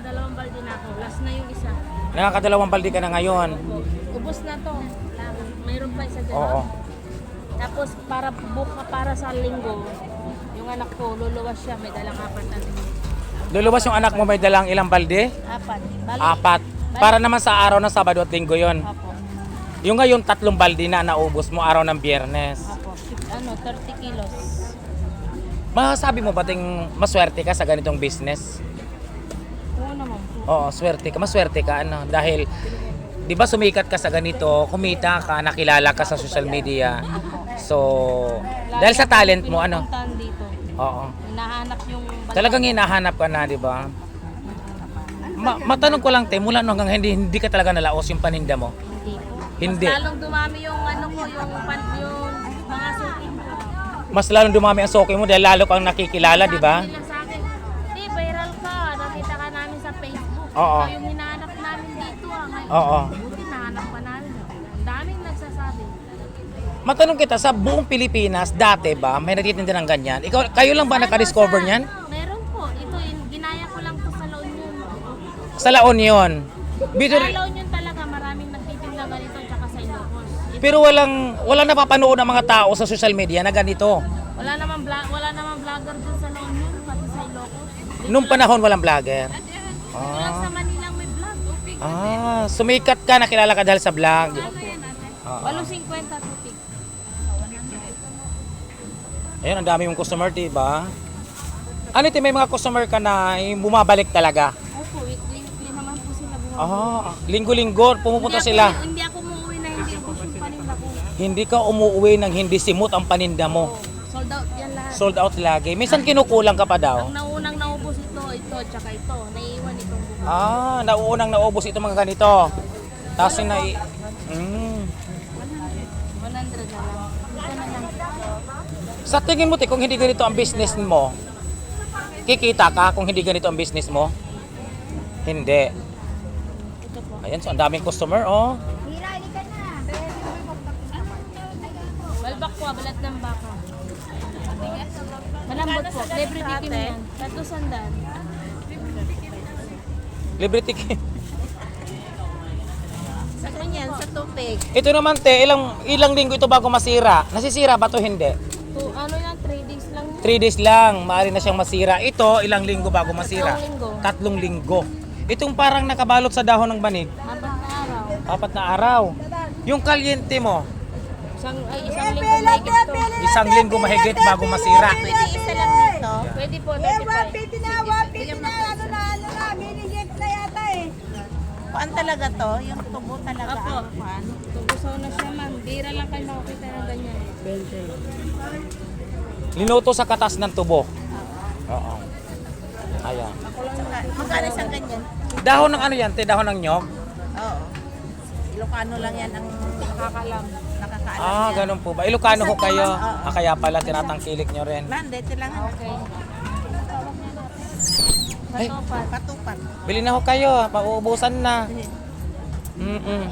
nakakadalawang balde na ako. Last na yung isa. Nakakadalawang balde ka na ngayon. Ubus na to. Mayroon pa isa dyan. Oo. Tapos para sa linggo, yung anak ko, luluwas siya, may dalang 4 na rin. Luluwas yung anak mo, may dalang ilang balde? 4. 4. Para naman sa araw ng Sabado at Linggo yon. Apo. Yung ngayon, 3 balde na naubos mo araw ng Biyernes. Apo. 30 kilos. Masasabi mo ba ting maswerte ka sa ganitong business? Oo naman po. Oo, swerte ka. Maswerte ka ano dahil 'di ba sumikat ka sa ganito, kumita ka, nakilala ka sa social media. So, dahil sa talent mo ano? Pinupuntahan dito. Oo. Hinahanap yung Talagang hinahanap ka na, 'di ba? Matanong ko lang te, mula nung hanggang hindi ka talaga nalaos yung paninda mo. Hindi po. Hindi. Mas lalong dumami yung ano ko, yung mga suki ko. Mas lalong dumami ang soke mo dahil lalo kang nakikilala, 'di ba? Sabi nila sa akin, "Di, viral ka. Nakita ka namin sa Facebook." Oo. Ikaw yung hinahanap namin dito. Ngayon, Oo. buti nahanap pa namin. Ang daming nagsasabi. Matanong kita, sa buong Pilipinas, dati ba, may nagtitinda ng ganyan? Kayo lang ba naka-discover niyan? Meron po. Ito, ginaya ko lang po sa La Union. Sa La Union. Bito, Sa La Union talaga, maraming nagtitinda ganito tsaka sa Ilocos. pero walang napapanood ng mga tao sa social media na ganito. Wala namang vlogger dun sa La Union, pati sa Ilocos. Nung panahon walang vlogger. Dito lang sa Manila may vlog. Sumikat ka, nakilala ka dahil sa vlog. 8.50 tupig. Ayun, ang dami mong customer, diba? Ano ito, may mga customer ka na bumabalik talaga? Opo, weekly naman po sila bumabalik. Linggo-linggo, pumupunta sila. Hindi ako umuwi na hindi ubos yung paninda ko. Hindi ka umuwi nang hindi simot ang paninda mo. Sold out yan lahat. Sold out lagi. Minsan kinukulang ka pa daw. Ang naunang naubos ito, tsaka ito. Naiiwan itong buko. Nauunang naubos ito mga ganito. Tapos yung 100 na lang. Ito na lang. Sa tingin mo, kung hindi ganito ang business mo, kikita ka kung hindi ganito ang business mo? Hindi. Ito po. Ayan, so ang daming customer, oh. Balbak po, balat ng baka. Malambot po. Libre tikim yan. 300. Libre ticket. Sa kanyan, sa tubig. Ito naman, te, ilang linggo ito bago masira? Nasisira ba to hindi? Ano yan, 3 days lang yun. 3 days lang, maaari na siyang masira. Ito, ilang linggo bago masira? 3 linggo. 3 linggo. Itong parang nakabalot sa dahon ng banig. 4 na araw. 4 na araw. Yung kalyente mo, Isang linggo mahigit to. 1 linggo mahigit bago masira. Pwede isa lang nito. Pwede po, 35. Kuan talaga to, yung tubo talaga Apo. ang kuan. Tubusaw na siya, ma'am. Bira lang kayo makakita ng ganyan. Linuto sa katas ng tubo. Oo. Ayan. Magkano isang ganyan? Dahon ng ano yan, te? Dahon ng nyog? Oo. Ilocano lang yan ang nakakaalam yan. Ganun po ba? Ilocano ho kayo. Kaya pala tinatangkilik nyo rin. Lande, ito lang ang Okay. Ay, Patopat. patupat. bili na ho kayo. Pauubusan na. Mm-mm.